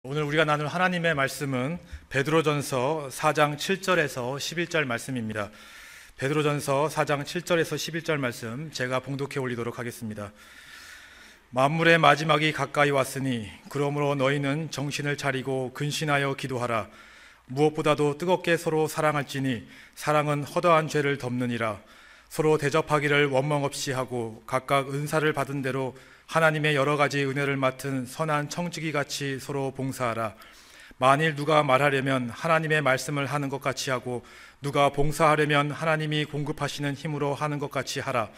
오늘 우리가 나눌 하나님의 말씀은 베드로전서 4장 7절에서 11절 말씀입니다. 베드로전서 4장 7절에서 11절 말씀 제가 봉독해 올리도록 하겠습니다. 만물의 마지막이 가까이 왔으니 그러므로 너희는 정신을 차리고 근신하여 기도하라. 무엇보다도 뜨겁게 서로 사랑할지니 사랑은 허다한 죄를 덮느니라. 서로 대접하기를 원망 없이 하고 각각 은사를 받은 대로 하나님의 여러 가지 은혜를 맡은 선한 청지기 같이 서로 봉사하라. 만일 누가 말하려면 하나님의 말씀을 하는 것 같이 하고 누가 봉사하려면 하나님이 공급하시는 힘으로 하는 것 같이 하라.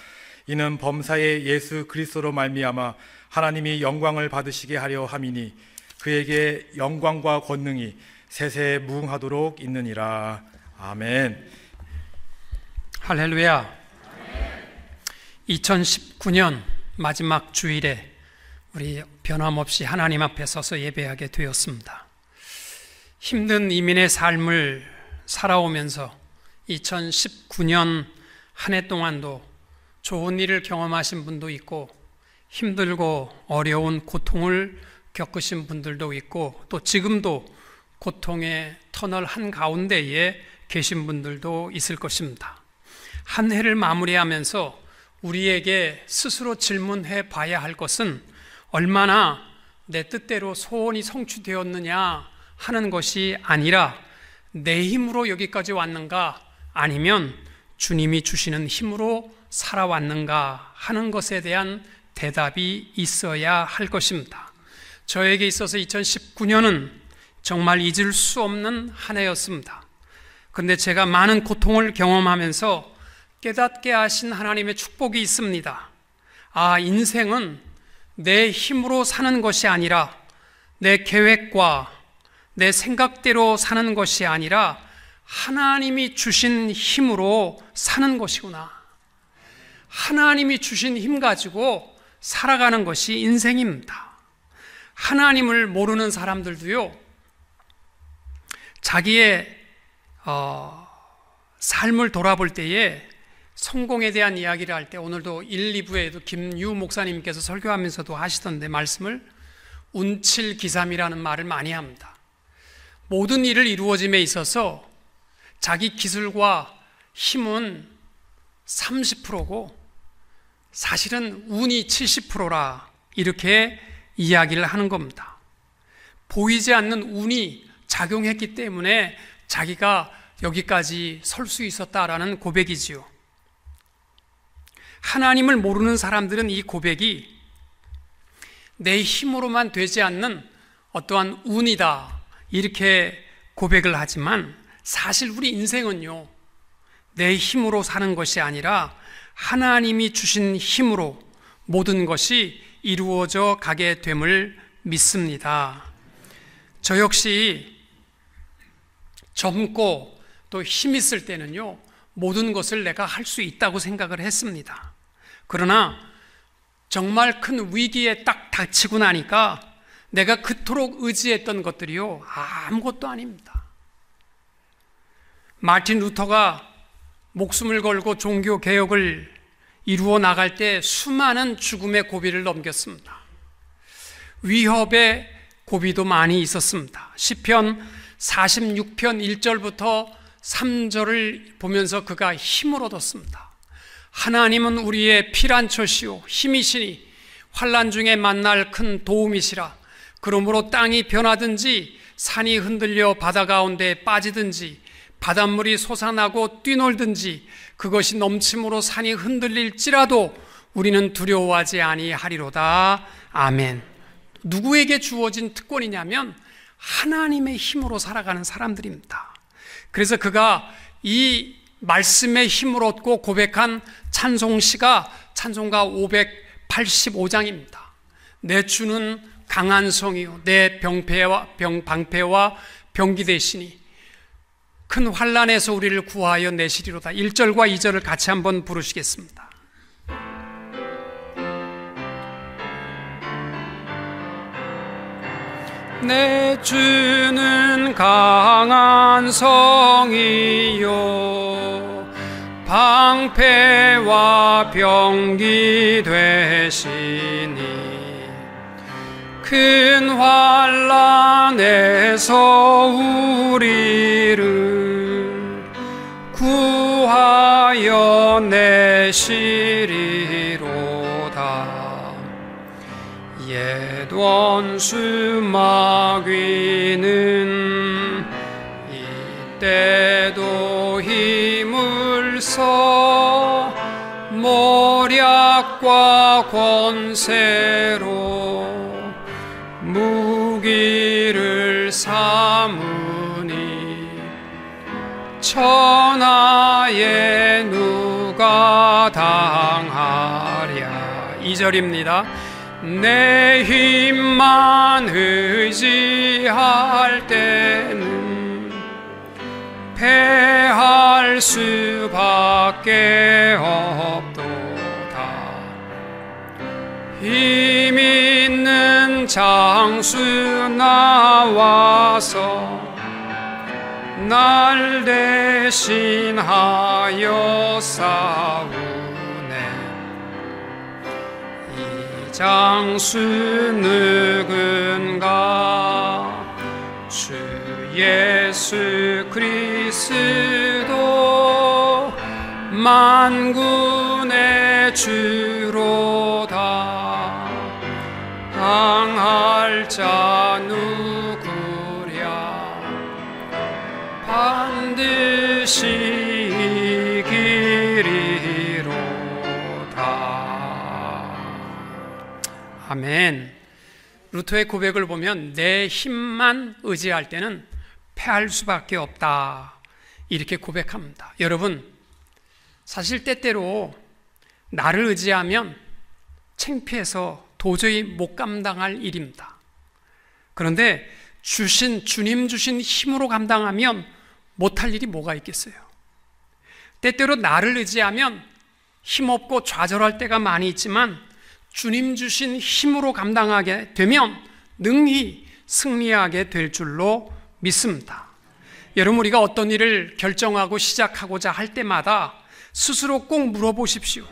이는 범사의 예수 그리스도로 말미암아 하나님이 영광을 받으시게 하려 함이니 그에게 영광과 권능이 세세 무궁하도록 있느니라. 아멘. 할렐루야. 2019년 마지막 주일에 우리 변함없이 하나님 앞에 서서 예배하게 되었습니다. 힘든 이민의 삶을 살아오면서 2019년 한 해 동안도 좋은 일을 경험하신 분도 있고 힘들고 어려운 고통을 겪으신 분들도 있고 또 지금도 고통의 터널 한가운데에 계신 분들도 있을 것입니다. 한 해를 마무리하면서 우리에게 스스로 질문해 봐야 할 것은 얼마나 내 뜻대로 소원이 성취되었느냐 하는 것이 아니라 내 힘으로 여기까지 왔는가 아니면 주님이 주시는 힘으로 살아왔는가 하는 것에 대한 대답이 있어야 할 것입니다. 저에게 있어서 2019년은 정말 잊을 수 없는 한 해였습니다. 그런데 제가 많은 고통을 경험하면서 깨닫게 하신 하나님의 축복이 있습니다. 인생은 내 힘으로 사는 것이 아니라 내 계획과 내 생각대로 사는 것이 아니라 하나님이 주신 힘으로 사는 것이구나. 하나님이 주신 힘 가지고 살아가는 것이 인생입니다. 하나님을 모르는 사람들도요, 자기의 삶을 돌아볼 때에 성공에 대한 이야기를 할 때 오늘도 1, 2부에도 김유 목사님께서 설교하면서도 하시던데 말씀을 운칠기삼이라는 말을 많이 합니다. 모든 일을 이루어짐에 있어서 자기 기술과 힘은 30%고 사실은 운이 70%라 이렇게 이야기를 하는 겁니다. 보이지 않는 운이 작용했기 때문에 자기가 여기까지 설 수 있었다라는 고백이지요. 하나님을 모르는 사람들은 이 고백이 내 힘으로만 되지 않는 어떠한 운이다 이렇게 고백을 하지만 사실 우리 인생은요, 내 힘으로 사는 것이 아니라 하나님이 주신 힘으로 모든 것이 이루어져 가게 됨을 믿습니다. 저 역시 젊고 또 힘 있을 때는요, 모든 것을 내가 할 수 있다고 생각을 했습니다. 그러나 정말 큰 위기에 딱 닥치고 나니까 내가 그토록 의지했던 것들이요, 아무것도 아닙니다. 마틴 루터가 목숨을 걸고 종교 개혁을 이루어 나갈 때 수많은 죽음의 고비를 넘겼습니다. 위협의 고비도 많이 있었습니다. 시편 46편 1절부터 3절을 보면서 그가 힘을 얻었습니다. 하나님은 우리의 피란처시오 힘이시니 환난 중에 만날 큰 도움이시라. 그러므로 땅이 변하든지 산이 흔들려 바다 가운데 빠지든지 바닷물이 솟아나고 뛰놀든지 그것이 넘침으로 산이 흔들릴지라도 우리는 두려워하지 아니하리로다. 아멘. 누구에게 주어진 특권이냐면 하나님의 힘으로 살아가는 사람들입니다. 그래서 그가 이 말씀의 힘을 얻고 고백한 찬송시가 찬송가 585장입니다. 내 주는 강한 성이요 내 방패와 병기 되시니 큰 환난에서 우리를 구하여 내시리로다. 1절과 2절을 같이 한번 부르시겠습니다. 내 주는 강한 성이요 방패와 병기 되시니 큰 환난에서 우리를 구하여 내시리로다. 옛 원수 마귀는 이때도 힘을 써 모략과 권세로 무기를 삼으니 천하에 누가 당하랴. 2절입니다. 내 힘만 의지할 때는 패할 수밖에 없도다. 힘 있는 장수 나와서 날 대신하여 싸우네. 이 장수 누군가? 주 예수 그리스도 만군의 주로다. 당할 자 누구랴? 반드시 이기리로다. 아멘. 루터의 고백을 보면 내 힘만 의지할 때는 패할 수밖에 없다, 이렇게 고백합니다. 여러분, 사실 때때로 나를 의지하면 창피해서 도저히 못 감당할 일입니다. 그런데 주님 주신 힘으로 감당하면 못할 일이 뭐가 있겠어요? 때때로 나를 의지하면 힘없고 좌절할 때가 많이 있지만 주님 주신 힘으로 감당하게 되면 능히 승리하게 될 줄로 믿습니다. 여러분, 우리가 어떤 일을 결정하고 시작하고자 할 때마다 스스로 꼭 물어보십시오.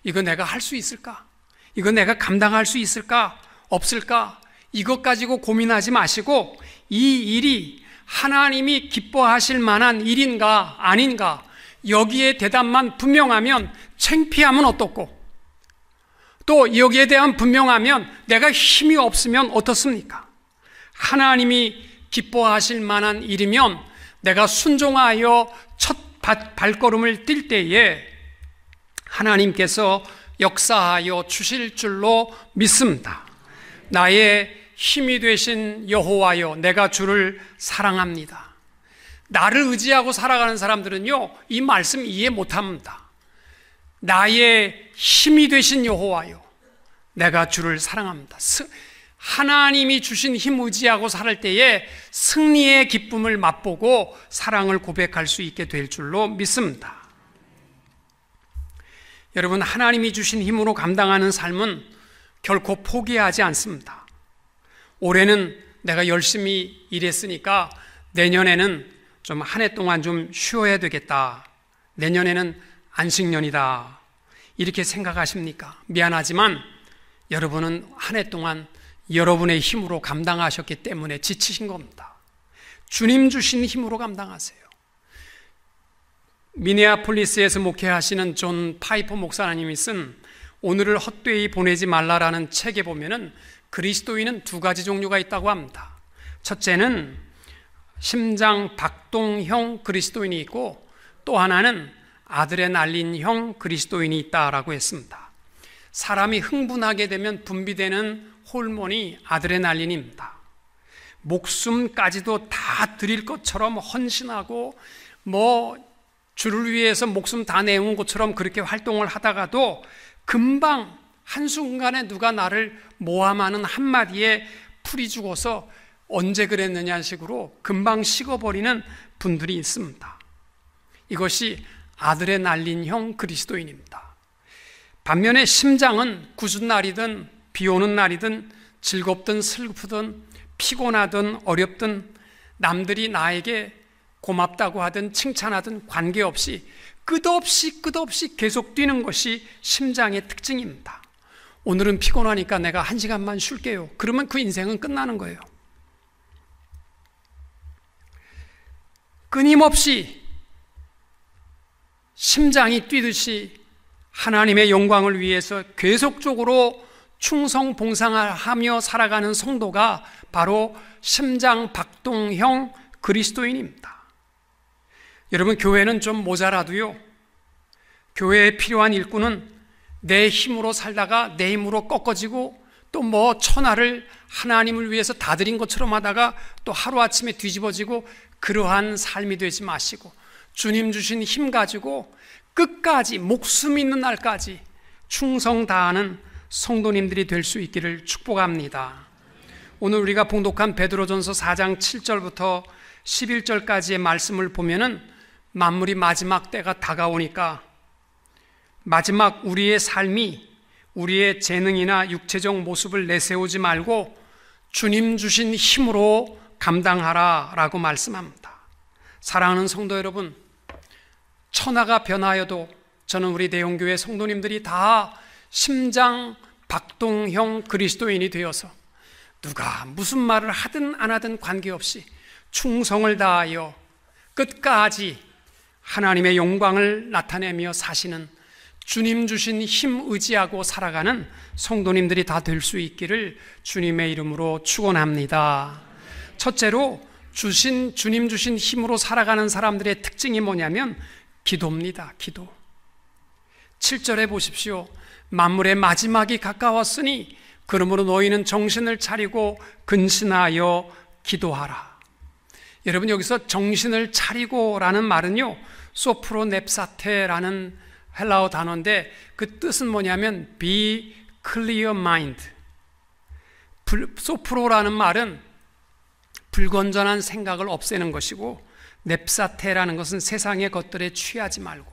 이거 내가 할 수 있을까? 이거 내가 감당할 수 있을까? 없을까? 이것 가지고 고민하지 마시고 이 일이 하나님이 기뻐하실 만한 일인가 아닌가, 여기에 대답만 분명하면 창피하면 어떻고, 또 여기에 대한 분명하면 내가 힘이 없으면 어떻습니까? 하나님이 기뻐하실 만한 일이면 내가 순종하여 첫 발걸음을 뛸 때에 하나님께서 역사하여 주실 줄로 믿습니다. 나의 힘이 되신 여호와여, 내가 주를 사랑합니다. 나를 의지하고 살아가는 사람들은요, 이 말씀 이해 못합니다. 나의 힘이 되신 여호와여, 내가 주를 사랑합니다. 하나님이 주신 힘 의지하고 살 때에 승리의 기쁨을 맛보고 사랑을 고백할 수 있게 될 줄로 믿습니다. 여러분, 하나님이 주신 힘으로 감당하는 삶은 결코 포기하지 않습니다. 올해는 내가 열심히 일했으니까 내년에는 좀 한 해 동안 좀 쉬어야 되겠다. 내년에는 안식년이다. 이렇게 생각하십니까? 미안하지만 여러분은 한 해 동안 여러분의 힘으로 감당하셨기 때문에 지치신 겁니다. 주님 주신 힘으로 감당하세요. 미네아폴리스에서 목회하시는 존 파이퍼 목사님이 쓴 오늘을 헛되이 보내지 말라라는 책에 보면은 그리스도인은 두 가지 종류가 있다고 합니다. 첫째는 심장 박동형 그리스도인이 있고, 또 하나는 아드레날린형 그리스도인이 있다라고 했습니다. 사람이 흥분하게 되면 분비되는 호르몬이 아드레날린입니다. 목숨까지도 다 드릴 것처럼 헌신하고 주를 위해서 목숨 다 내온 것처럼 그렇게 활동을 하다가도 금방 한순간에 누가 나를 모함하는 한마디에 풀이 죽어서 언제 그랬느냐 식으로 금방 식어버리는 분들이 있습니다. 이것이 아드레날린형 그리스도인입니다. 반면에 심장은 궂은 날이든 비 오는 날이든 즐겁든 슬프든 피곤하든 어렵든 남들이 나에게 고맙다고 하든 칭찬하든 관계없이 끝없이 계속 뛰는 것이 심장의 특징입니다. 오늘은 피곤하니까 내가 1시간만 쉴게요. 그러면 그 인생은 끝나는 거예요. 끊임없이 심장이 뛰듯이 하나님의 영광을 위해서 계속적으로 충성 봉상하며 살아가는 성도가 바로 심장 박동형 그리스도인입니다. 여러분, 교회는 좀 모자라도요, 교회에 필요한 일꾼은 내 힘으로 살다가 내 힘으로 꺾어지고 또 뭐 천하를 하나님을 위해서 다 드린 것처럼 하다가 또 하루아침에 뒤집어지고 그러한 삶이 되지 마시고 주님 주신 힘 가지고 끝까지 목숨 있는 날까지 충성 다하는 성도님들이 될 수 있기를 축복합니다. 오늘 우리가 봉독한 베드로전서 4장 7절부터 11절까지의 말씀을 보면은 만물이 마지막 때가 다가오니까 마지막 우리의 삶이 우리의 재능이나 육체적 모습을 내세우지 말고 주님 주신 힘으로 감당하라라고 말씀합니다. 사랑하는 성도 여러분, 천하가 변하여도 저는 우리 대형교회 성도님들이 다 심장 박동형 그리스도인이 되어서 누가 무슨 말을 하든 안 하든 관계없이 충성을 다하여 끝까지 하나님의 영광을 나타내며 사시는 주님 주신 힘 의지하고 살아가는 성도님들이 다 될 수 있기를 주님의 이름으로 축원합니다. 첫째로 주님 주신 힘으로 살아가는 사람들의 특징이 뭐냐면 기도입니다. 기도. 7절에 보십시오. 만물의 마지막이 가까웠으니 그러므로 너희는 정신을 차리고 근신하여 기도하라. 여러분, 여기서 정신을 차리고라는 말은요, 소프로넵사테라는 헬라어 단어인데 그 뜻은 뭐냐면 be clear mind. 소프로라는 말은 불건전한 생각을 없애는 것이고 넵사테라는 것은 세상의 것들에 취하지 말고.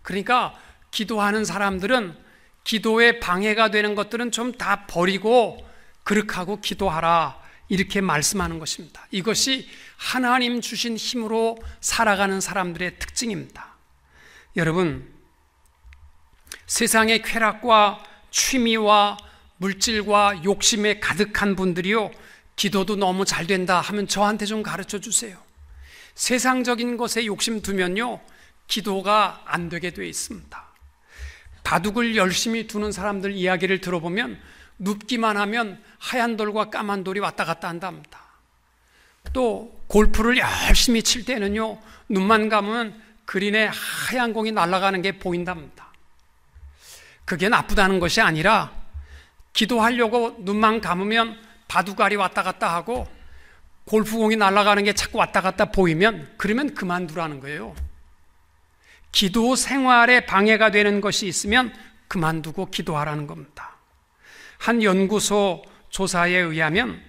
그러니까 기도하는 사람들은 기도에 방해가 되는 것들은 좀 다 버리고 그렇게 기도하라, 이렇게 말씀하는 것입니다. 이것이 하나님 주신 힘으로 살아가는 사람들의 특징입니다. 여러분, 세상의 쾌락과 취미와 물질과 욕심에 가득한 분들이요, 기도도 너무 잘 된다 하면 저한테 좀 가르쳐 주세요. 세상적인 것에 욕심 두면요, 기도가 안 되게 돼 있습니다. 바둑을 열심히 두는 사람들 이야기를 들어보면 눕기만 하면 하얀 돌과 까만 돌이 왔다 갔다 한답니다. 또 골프를 열심히 칠 때는요, 눈만 감으면 그린에 하얀 공이 날아가는 게 보인답니다. 그게 나쁘다는 것이 아니라 기도하려고 눈만 감으면 바둑알이 왔다 갔다 하고 골프공이 날아가는 게 자꾸 왔다 갔다 보이면 그러면 그만두라는 거예요. 기도 생활에 방해가 되는 것이 있으면 그만두고 기도하라는 겁니다. 한 연구소 조사에 의하면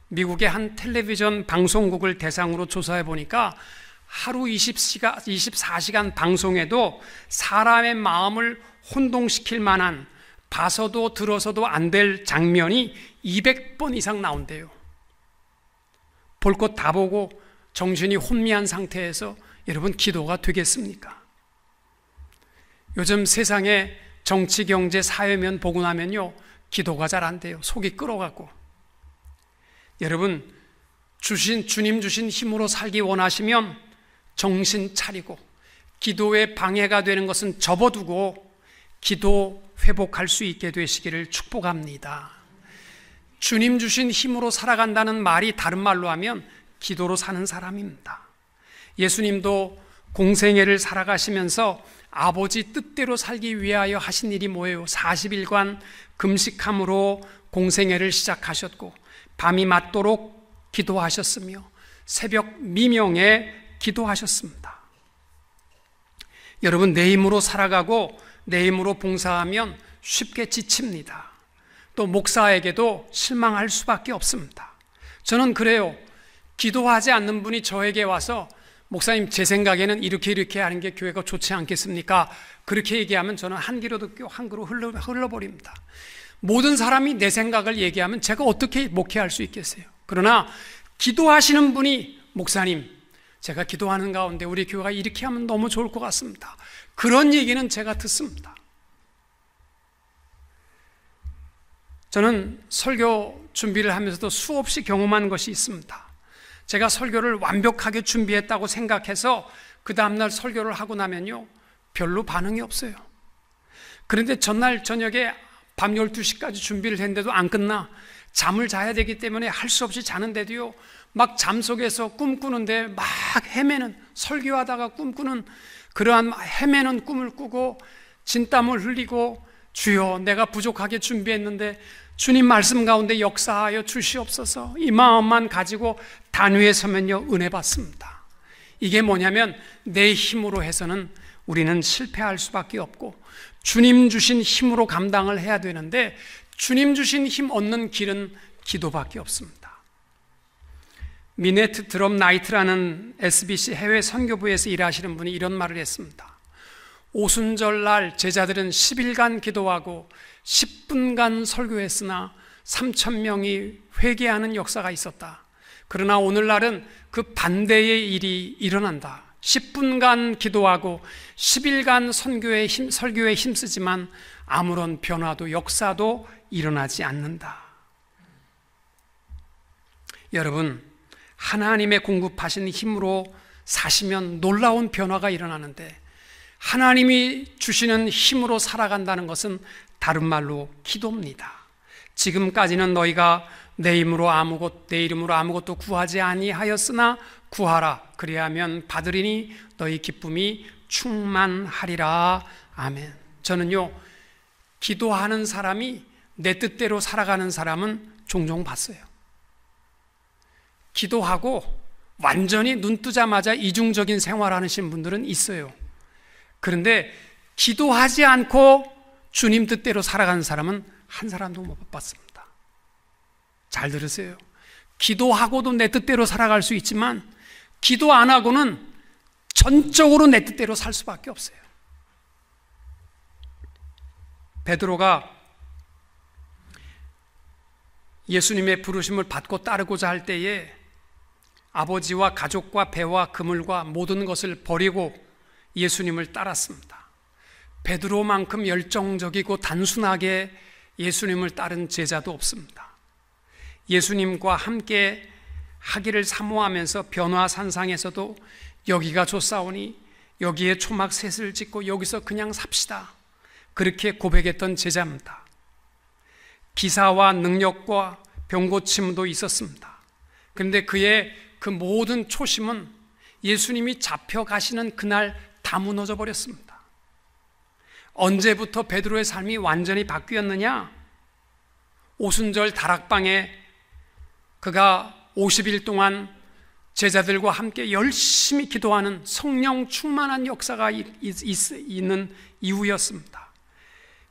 미국의 한 텔레비전 방송국을 대상으로 조사해 보니까 하루 24시간 방송에도 사람의 마음을 혼동시킬 만한 봐서도 들어서도 안 될 장면이 200번 이상 나온대요. 볼 것 다 보고 정신이 혼미한 상태에서 여러분 기도가 되겠습니까? 요즘 세상에 정치, 경제, 사회면 보고 나면요, 기도가 잘 안 돼요. 속이 끓어갖고. 여러분, 주님 주신 힘으로 살기 원하시면 정신 차리고 기도에 방해가 되는 것은 접어두고 기도 회복할 수 있게 되시기를 축복합니다. 주님 주신 힘으로 살아간다는 말이 다른 말로 하면 기도로 사는 사람입니다. 예수님도 공생애를 살아가시면서 아버지 뜻대로 살기 위하여 하신 일이 뭐예요? 40일간 금식함으로 공생애를 시작하셨고 밤이 맞도록 기도하셨으며 새벽 미명에 기도하셨습니다. 여러분, 내 힘으로 살아가고 내 힘으로 봉사하면 쉽게 지칩니다. 또 목사에게도 실망할 수밖에 없습니다. 저는 그래요. 기도하지 않는 분이 저에게 와서 목사님, 제 생각에는 이렇게 하는 게 교회가 좋지 않겠습니까? 그렇게 얘기하면 저는 한 귀로 듣고 한 귀로 흘러버립니다. 모든 사람이 내 생각을 얘기하면 제가 어떻게 목회할 수 있겠어요? 그러나 기도하시는 분이 목사님, 제가 기도하는 가운데 우리 교회가 이렇게 하면 너무 좋을 것 같습니다. 그런 얘기는 제가 듣습니다. 저는 설교 준비를 하면서도 수없이 경험한 것이 있습니다. 제가 설교를 완벽하게 준비했다고 생각해서 그 다음날 설교를 하고 나면요, 별로 반응이 없어요. 그런데 전날 저녁에 밤 12시까지 준비를 했는데도 안 끝나. 잠을 자야 되기 때문에 할 수 없이 자는데도요, 막 잠속에서 꿈꾸는데 막 헤매는, 설교하다가 꿈꾸는 그러한 헤매는 꿈을 꾸고 진땀을 흘리고, 주여 내가 부족하게 준비했는데 주님 말씀 가운데 역사하여 주시옵소서, 이 마음만 가지고 단위에 서면요 은혜 받습니다. 이게 뭐냐면 내 힘으로 해서는 우리는 실패할 수밖에 없고 주님 주신 힘으로 감당을 해야 되는데, 주님 주신 힘 얻는 길은 기도밖에 없습니다. 미네트 드럼 나이트라는 SBC 해외 선교부에서 일하시는 분이 이런 말을 했습니다. 오순절날 제자들은 10일간 기도하고 10분간 설교했으나 3,000명이 회개하는 역사가 있었다. 그러나 오늘날은 그 반대의 일이 일어난다. 10분간 기도하고 10일간 설교에 힘쓰지만 아무런 변화도 역사도 일어나지 않는다. 여러분, 하나님의 공급하신 힘으로 사시면 놀라운 변화가 일어나는데, 하나님이 주시는 힘으로 살아간다는 것은 다른 말로 기도입니다. 지금까지는 너희가 내 이름으로 아무것도 구하지 아니하였으나 구하라, 그리하면 받으리니 너희 기쁨이 충만하리라. 아멘. 저는요, 기도하는 사람이 내 뜻대로 살아가는 사람은 종종 봤어요. 기도하고 완전히 눈 뜨자마자 이중적인 생활하시는 분들은 있어요. 그런데 기도하지 않고 주님 뜻대로 살아가는 사람은 한 사람도 못 봤습니다. 잘 들으세요. 기도하고도 내 뜻대로 살아갈 수 있지만 기도 안 하고는 전적으로 내 뜻대로 살 수밖에 없어요. 베드로가 예수님의 부르심을 받고 따르고자 할 때에 아버지와 가족과 배와 그물과 모든 것을 버리고 예수님을 따랐습니다. 베드로만큼 열정적이고 단순하게 예수님을 따른 제자도 없습니다. 예수님과 함께 하기를 사모하면서 변화산상에서도 여기가 좋사오니 여기에 초막셋을 짓고 여기서 그냥 삽시다, 그렇게 고백했던 제자입니다. 기사와 능력과 병고침도 있었습니다. 그런데 그의 그 모든 초심은 예수님이 잡혀가시는 그날 다 무너져 버렸습니다. 언제부터 베드로의 삶이 완전히 바뀌었느냐? 오순절 다락방에 그가 50일 동안 제자들과 함께 열심히 기도하는 성령 충만한 역사가 있는 이후였습니다.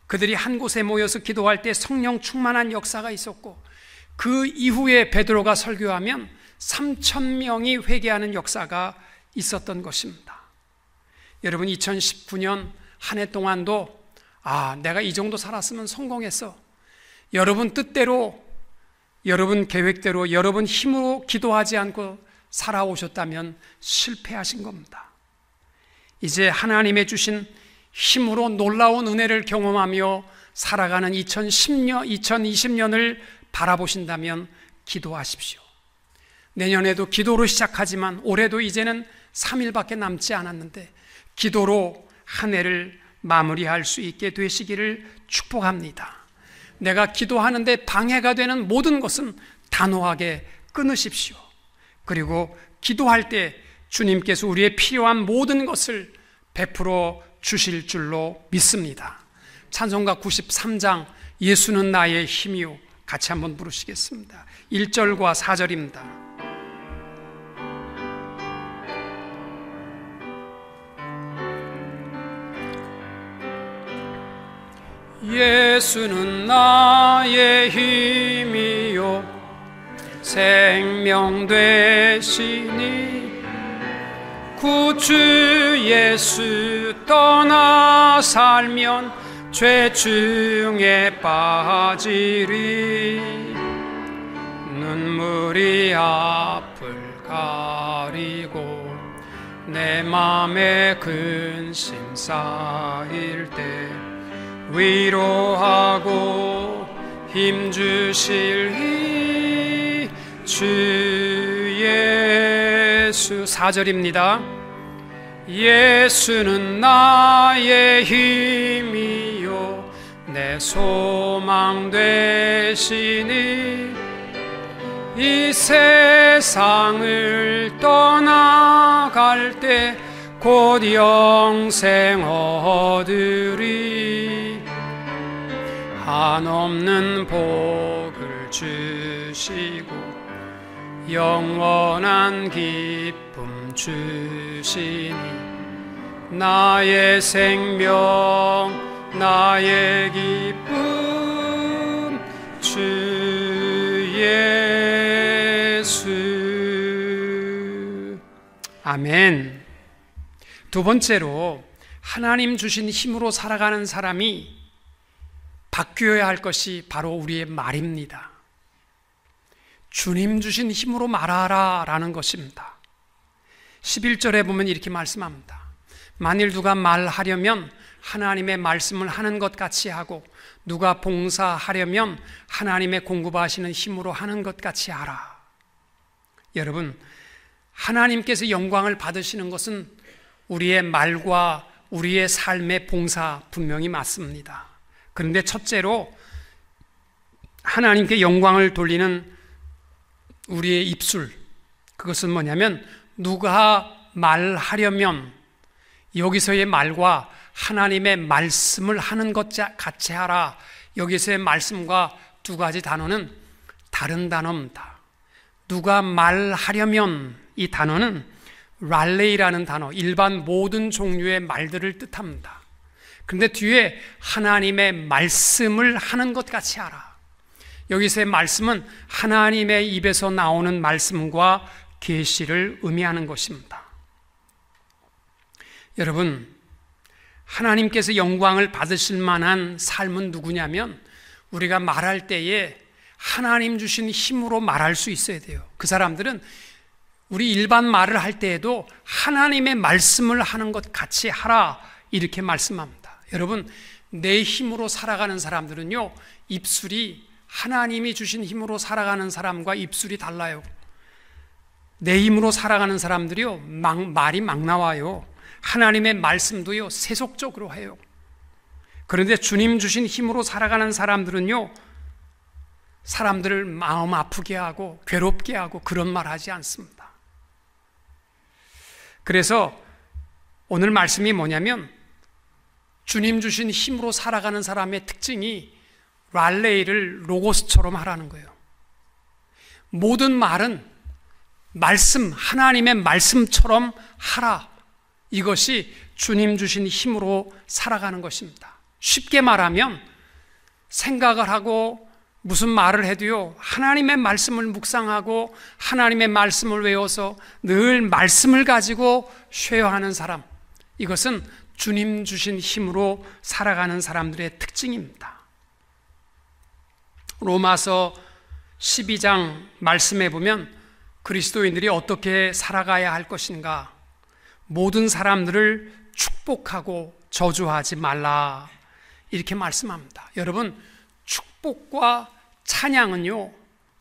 그들이 한 곳에 모여서 기도할 때 성령 충만한 역사가 있었고, 그 이후에 베드로가 설교하면 3,000명이 회개하는 역사가 있었던 것입니다. 여러분, 2019년 한 해 동안도 내가 이 정도 살았으면 성공했어, 여러분 뜻대로, 여러분 계획대로, 여러분 힘으로 기도하지 않고 살아오셨다면 실패하신 겁니다. 이제 하나님의 주신 힘으로 놀라운 은혜를 경험하며 살아가는 2020년을 바라보신다면 기도하십시오. 내년에도 기도로 시작하지만 올해도 이제는 3일밖에 남지 않았는데 기도로 한 해를 마무리할 수 있게 되시기를 축복합니다. 내가 기도하는데 방해가 되는 모든 것은 단호하게 끊으십시오. 그리고 기도할 때 주님께서 우리의 필요한 모든 것을 베풀어 주실 줄로 믿습니다. 찬송가 93장 예수는 나의 힘이요, 같이 한번 부르시겠습니다. 1절과 4절입니다. 예수는 나의 힘이요 생명 되시니 구주 예수 떠나 살면 죄 중에 빠지리. 눈물이 앞을 가리고 내 맘에 근심 쌓일 때 위로하고 힘주실 주 예수. 4절입니다. 예수는 나의 힘이요 내 소망 되시니 이 세상을 떠나갈 때 곧 영생 얻으리. 한없는 복을 주시고 영원한 기쁨 주시니 나의 생명 나의 기쁨 주 예수. 아멘. 두 번째로 하나님 주신 힘으로 살아가는 사람이 바뀌어야 할 것이 바로 우리의 말입니다. 주님 주신 힘으로 말하라 라는 것입니다. 11절에 보면 이렇게 말씀합니다. 만일 누가 말하려면 하나님의 말씀을 하는 것 같이 하고 누가 봉사하려면 하나님의 공급하시는 힘으로 하는 것 같이 하라. 여러분, 하나님께서 영광을 받으시는 것은 우리의 말과 우리의 삶의 봉사 분명히 맞습니다. 그런데 첫째로 하나님께 영광을 돌리는 우리의 입술, 그것은 뭐냐면 누가 말하려면 여기서의 말과 하나님의 말씀을 하는 것 같이 하라. 여기서의 말씀과 두 가지 단어는 다른 단어입니다. 누가 말하려면 이 단어는 랄레이라는 단어, 일반 모든 종류의 말들을 뜻합니다. 그런데 뒤에 하나님의 말씀을 하는 것 같이 하라. 여기서의 말씀은 하나님의 입에서 나오는 말씀과 계시를 의미하는 것입니다. 여러분, 하나님께서 영광을 받으실 만한 삶은 누구냐면 우리가 말할 때에 하나님 주신 힘으로 말할 수 있어야 돼요. 그 사람들은 우리 일반 말을 할 때에도 하나님의 말씀을 하는 것 같이 하라 이렇게 말씀합니다. 여러분, 내 힘으로 살아가는 사람들은요, 입술이 하나님이 주신 힘으로 살아가는 사람과 입술이 달라요. 내 힘으로 살아가는 사람들이요, 말이 막 나와요. 하나님의 말씀도요, 세속적으로 해요. 그런데 주님 주신 힘으로 살아가는 사람들은요, 사람들을 마음 아프게 하고 괴롭게 하고 그런 말 하지 않습니다. 그래서 오늘 말씀이 뭐냐면 주님 주신 힘으로 살아가는 사람의 특징이 랄레이를 로고스처럼 하라는 거예요. 모든 말은 말씀, 하나님의 말씀처럼 하라. 이것이 주님 주신 힘으로 살아가는 것입니다. 쉽게 말하면 생각을 하고 무슨 말을 해도요, 하나님의 말씀을 묵상하고 하나님의 말씀을 외워서 늘 말씀을 가지고 쉐어하는 사람, 이것은 주님 주신 힘으로 살아가는 사람들의 특징입니다. 로마서 12장 말씀해 보면 그리스도인들이 어떻게 살아가야 할 것인가, 모든 사람들을 축복하고 저주하지 말라 이렇게 말씀합니다. 여러분, 축복과 찬양은요,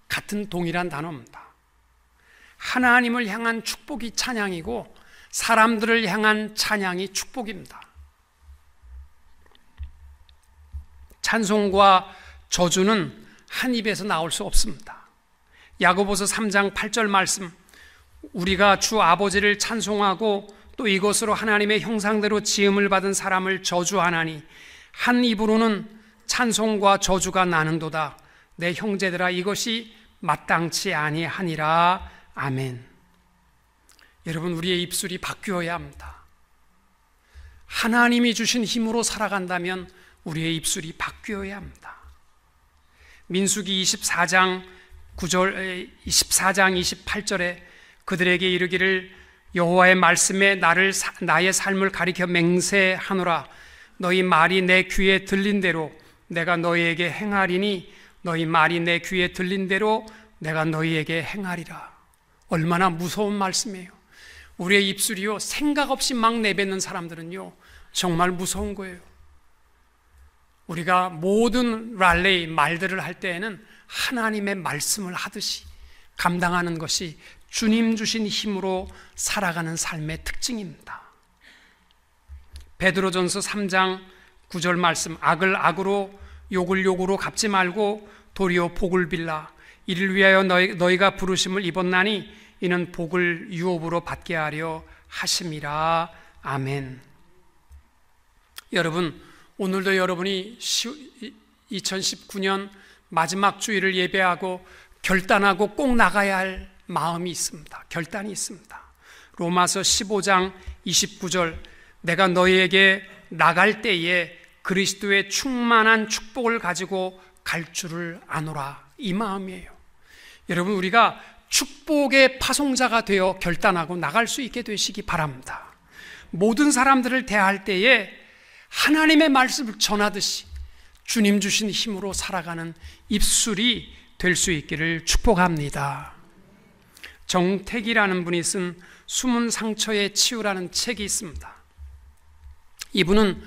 같은 동일한 단어입니다. 하나님을 향한 축복이 찬양이고 사람들을 향한 찬양이 축복입니다. 찬송과 저주는 한 입에서 나올 수 없습니다. 야고보서 3장 8절 말씀, 우리가 주 아버지를 찬송하고 또 이것으로 하나님의 형상대로 지음을 받은 사람을 저주하나니 한 입으로는 찬송과 저주가 나는도다. 내 형제들아, 이것이 마땅치 아니하니라. 아멘. 여러분, 우리의 입술이 바뀌어야 합니다. 하나님이 주신 힘으로 살아간다면 우리의 입술이 바뀌어야 합니다. 민수기 24장 28절에 그들에게 이르기를 여호와의 말씀에 나의 삶을 가리켜 맹세하노라. 너희 말이 내 귀에 들린 대로 내가 너희에게 행하리니 너희 말이 내 귀에 들린 대로 내가 너희에게 행하리라. 얼마나 무서운 말씀이에요. 우리의 입술이요, 생각 없이 막 내뱉는 사람들은요, 정말 무서운 거예요. 우리가 모든 랄레이 말들을 할 때에는 하나님의 말씀을 하듯이 감당하는 것이 주님 주신 힘으로 살아가는 삶의 특징입니다. 베드로전서 3장 9절 말씀, 악을 악으로 욕을 욕으로 갚지 말고 도리어 복을 빌라. 이를 위하여 너희가 부르심을 입었나니 이는 복을 유업으로 받게 하려 하심이라. 아멘. 여러분, 오늘도 여러분이 2019년 마지막 주일을 예배하고 결단하고 꼭 나가야 할 마음이 있습니다. 결단이 있습니다. 로마서 15장 29절, 내가 너희에게 나갈 때에 그리스도의 충만한 축복을 가지고 갈 줄을 아노라. 이 마음이에요. 여러분, 우리가 축복의 파송자가 되어 결단하고 나갈 수 있게 되시기 바랍니다. 모든 사람들을 대할 때에 하나님의 말씀을 전하듯이 주님 주신 힘으로 살아가는 입술이 될 수 있기를 축복합니다. 정택이라는 분이 쓴 숨은 상처의 치유라는 책이 있습니다. 이분은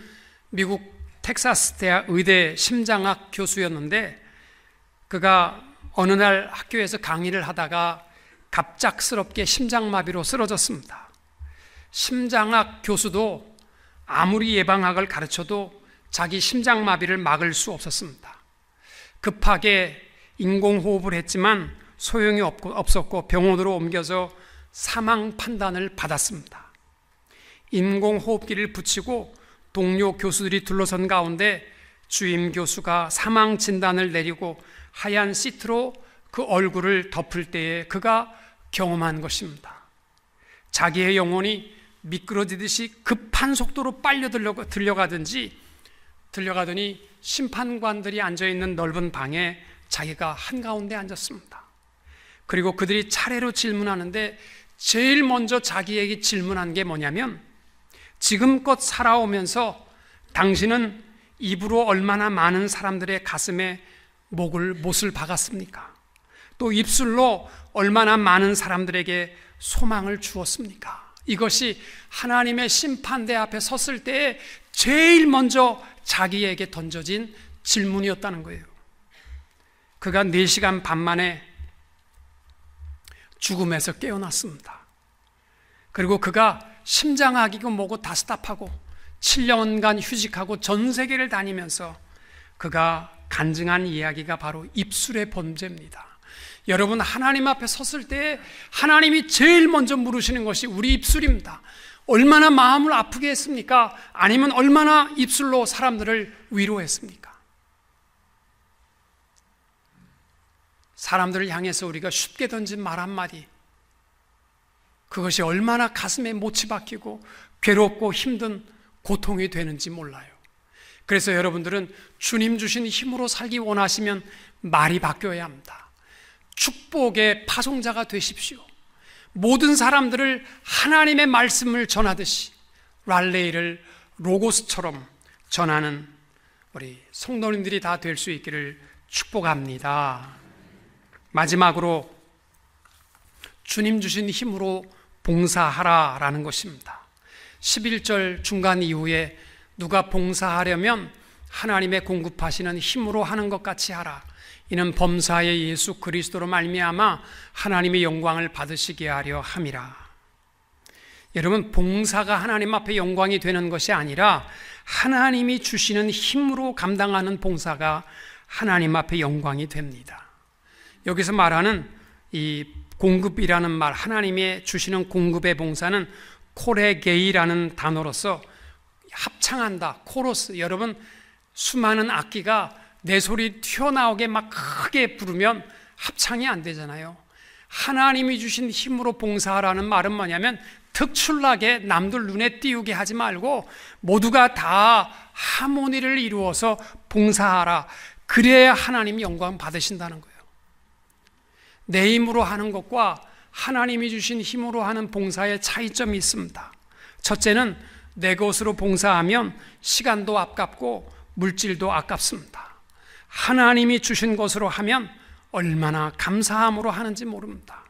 미국 텍사스 대학 의대 심장학 교수였는데, 그가 어느 날 학교에서 강의를 하다가 갑작스럽게 심장마비로 쓰러졌습니다. 심장학 교수도 아무리 예방학을 가르쳐도 자기 심장마비를 막을 수 없었습니다. 급하게 인공호흡을 했지만 소용이 없었고 병원으로 옮겨서 사망 판단을 받았습니다. 인공호흡기를 붙이고 동료 교수들이 둘러선 가운데 주임 교수가 사망 진단을 내리고 하얀 시트로 그 얼굴을 덮을 때에 그가 경험한 것입니다. 자기의 영혼이 미끄러지듯이 급한 속도로 빨려 들려가더니 심판관들이 앉아있는 넓은 방에 자기가 한가운데 앉았습니다. 그리고 그들이 차례로 질문하는데 제일 먼저 자기에게 질문한 게 뭐냐면, 지금껏 살아오면서 당신은 입으로 얼마나 많은 사람들의 가슴에 못을 박았습니까? 또 입술로 얼마나 많은 사람들에게 소망을 주었습니까? 이것이 하나님의 심판대 앞에 섰을 때에 제일 먼저 자기에게 던져진 질문이었다는 거예요. 그가 4시간 반 만에 죽음에서 깨어났습니다. 그리고 그가 심장학이고 뭐고 다 스탑하고 7년간 휴직하고 전 세계를 다니면서 그가 간증한 이야기가 바로 입술의 범죄입니다. 여러분, 하나님 앞에 섰을 때 하나님이 제일 먼저 물으시는 것이 우리 입술입니다. 얼마나 마음을 아프게 했습니까? 아니면 얼마나 입술로 사람들을 위로했습니까? 사람들을 향해서 우리가 쉽게 던진 말 한마디, 그것이 얼마나 가슴에 못이 박히고 괴롭고 힘든 고통이 되는지 몰라요. 그래서 여러분들은 주님 주신 힘으로 살기 원하시면 말이 바뀌어야 합니다. 축복의 파송자가 되십시오. 모든 사람들을 하나님의 말씀을 전하듯이 랄레이를 로고스처럼 전하는 우리 성도님들이 다 될 수 있기를 축복합니다. 마지막으로 주님 주신 힘으로 봉사하라라는 것입니다. 11절 중간 이후에 누가 봉사하려면 하나님의 공급하시는 힘으로 하는 것 같이 하라. 이는 범사의 예수 그리스도로 말미암아 하나님의 영광을 받으시게 하려 함이라. 여러분, 봉사가 하나님 앞에 영광이 되는 것이 아니라 하나님이 주시는 힘으로 감당하는 봉사가 하나님 앞에 영광이 됩니다. 여기서 말하는 이 공급이라는 말, 하나님의 주시는 공급의 봉사는 코레게이라는 단어로서 합창한다, 코러스. 여러분, 수많은 악기가 내 소리 튀어나오게 막 크게 부르면 합창이 안 되잖아요. 하나님이 주신 힘으로 봉사하라는 말은 뭐냐면 특출나게 남들 눈에 띄우게 하지 말고 모두가 다 하모니를 이루어서 봉사하라. 그래야 하나님 영광 받으신다는 거예요. 내 힘으로 하는 것과 하나님이 주신 힘으로 하는 봉사의 차이점이 있습니다. 첫째는 내 것으로 봉사하면 시간도 아깝고 물질도 아깝습니다. 하나님이 주신 것으로 하면 얼마나 감사함으로 하는지 모릅니다.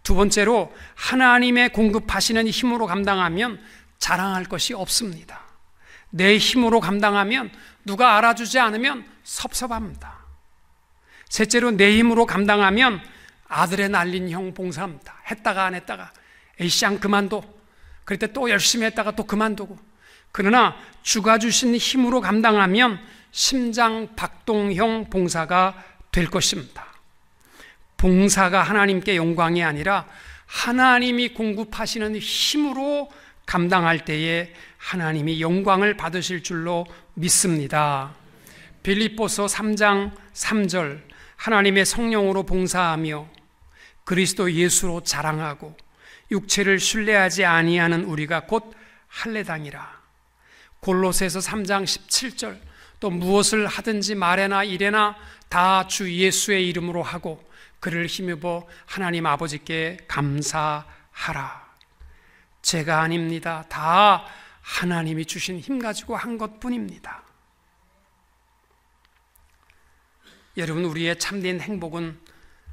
두 번째로 하나님의 공급하시는 힘으로 감당하면 자랑할 것이 없습니다. 내 힘으로 감당하면 누가 알아주지 않으면 섭섭합니다. 셋째로 내 힘으로 감당하면 아들의 날린 형 봉사합니다. 했다가 안 했다가 에이씨 그만둬. 그럴 때 또 열심히 했다가 또 그만두고. 그러나 주가 주신 힘으로 감당하면 심장 박동형 봉사가 될 것입니다. 봉사가 하나님께 영광이 아니라 하나님이 공급하시는 힘으로 감당할 때에 하나님이 영광을 받으실 줄로 믿습니다. 빌립보서 3장 3절 하나님의 성령으로 봉사하며 그리스도 예수로 자랑하고 육체를 신뢰하지 아니하는 우리가 곧 할례당이라. 골로새서 3장 17절 또 무엇을 하든지 말에나 일에나 다 주 예수의 이름으로 하고 그를 힘입어 하나님 아버지께 감사하라. 제가 아닙니다. 다 하나님이 주신 힘 가지고 한 것뿐입니다. 여러분, 우리의 참된 행복은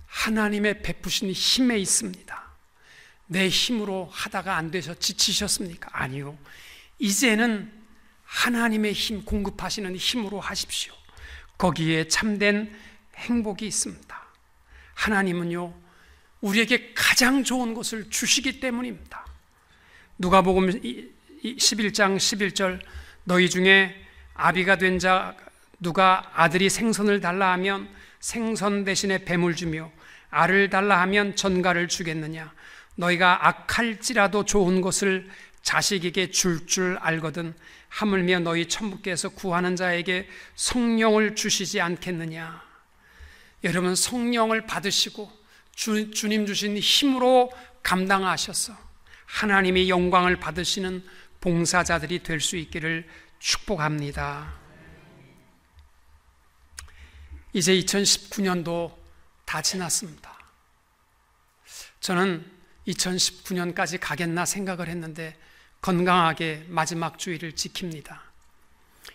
하나님의 베푸신 힘에 있습니다. 내 힘으로 하다가 안 돼서 지치셨습니까? 아니요. 이제는 하나님의 힘, 공급하시는 힘으로 하십시오. 거기에 참된 행복이 있습니다. 하나님은요, 우리에게 가장 좋은 것을 주시기 때문입니다. 누가복음 11장 11절 너희 중에 아비가 된 자 누가 아들이 생선을 달라 하면 생선 대신에 뱀을 주며 알을 달라 하면 전갈을 주겠느냐. 너희가 악할지라도 좋은 것을 자식에게 줄 알거든 하물며 너희 천부께서 구하는 자에게 성령을 주시지 않겠느냐. 여러분, 성령을 받으시고 주님 주신 힘으로 감당하셔서 하나님의 영광을 받으시는 봉사자들이 될 수 있기를 축복합니다. 이제 2019년도 다 지났습니다. 저는 2019년까지 가겠나 생각을 했는데 건강하게 마지막 주일을 지킵니다.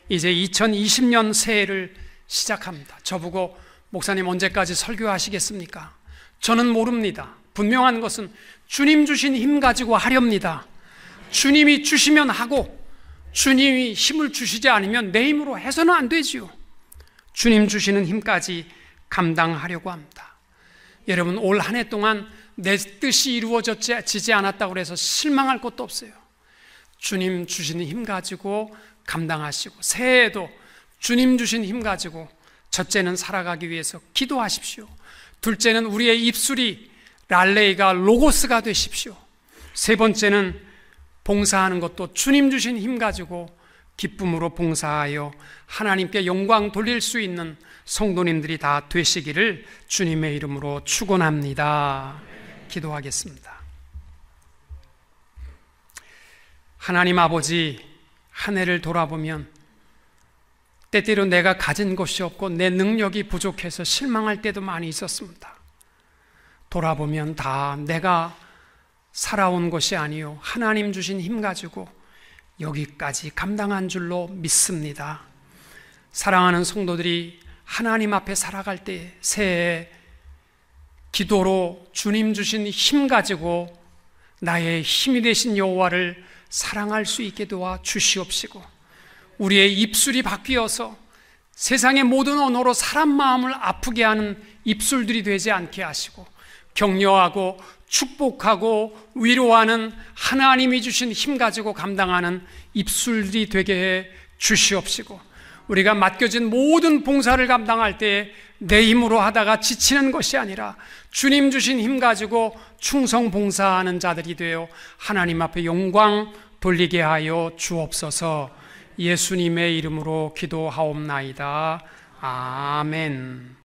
이제 2020년 새해를 시작합니다. 저보고 목사님 언제까지 설교하시겠습니까? 저는 모릅니다. 분명한 것은 주님 주신 힘 가지고 하렵니다. 주님이 주시면 하고 주님이 힘을 주시지 않으면 내 힘으로 해서는 안 되지요. 주님 주시는 힘까지 감당하려고 합니다. 여러분, 올 한 해 동안 내 뜻이 이루어지지 않았다고 해서 실망할 것도 없어요. 주님 주시는 힘 가지고 감당하시고 새해에도 주님 주신 힘 가지고 첫째는 살아가기 위해서 기도하십시오. 둘째는 우리의 입술이 랄레이가 로고스가 되십시오. 세 번째는 봉사하는 것도 주님 주신 힘 가지고 기쁨으로 봉사하여 하나님께 영광 돌릴 수 있는 성도님들이 다 되시기를 주님의 이름으로 축원합니다. 기도하겠습니다. 하나님 아버지, 한 해를 돌아보면 때때로 내가 가진 것이 없고 내 능력이 부족해서 실망할 때도 많이 있었습니다. 돌아보면 다 내가 살아온 것이 아니요 하나님 주신 힘 가지고 여기까지 감당한 줄로 믿습니다. 사랑하는 성도들이 하나님 앞에 살아갈 때 새해 기도로 주님 주신 힘 가지고 나의 힘이 되신 여호와를 사랑할 수 있게 도와 주시옵시고 우리의 입술이 바뀌어서 세상의 모든 언어로 사람 마음을 아프게 하는 입술들이 되지 않게 하시고 격려하고 축복하고 위로하는 하나님이 주신 힘 가지고 감당하는 입술들이 되게 해 주시옵시고 우리가 맡겨진 모든 봉사를 감당할 때 내 힘으로 하다가 지치는 것이 아니라 주님 주신 힘 가지고 충성 봉사하는 자들이 되어 하나님 앞에 영광 돌리게 하여 주옵소서. 예수님의 이름으로 기도하옵나이다. 아멘.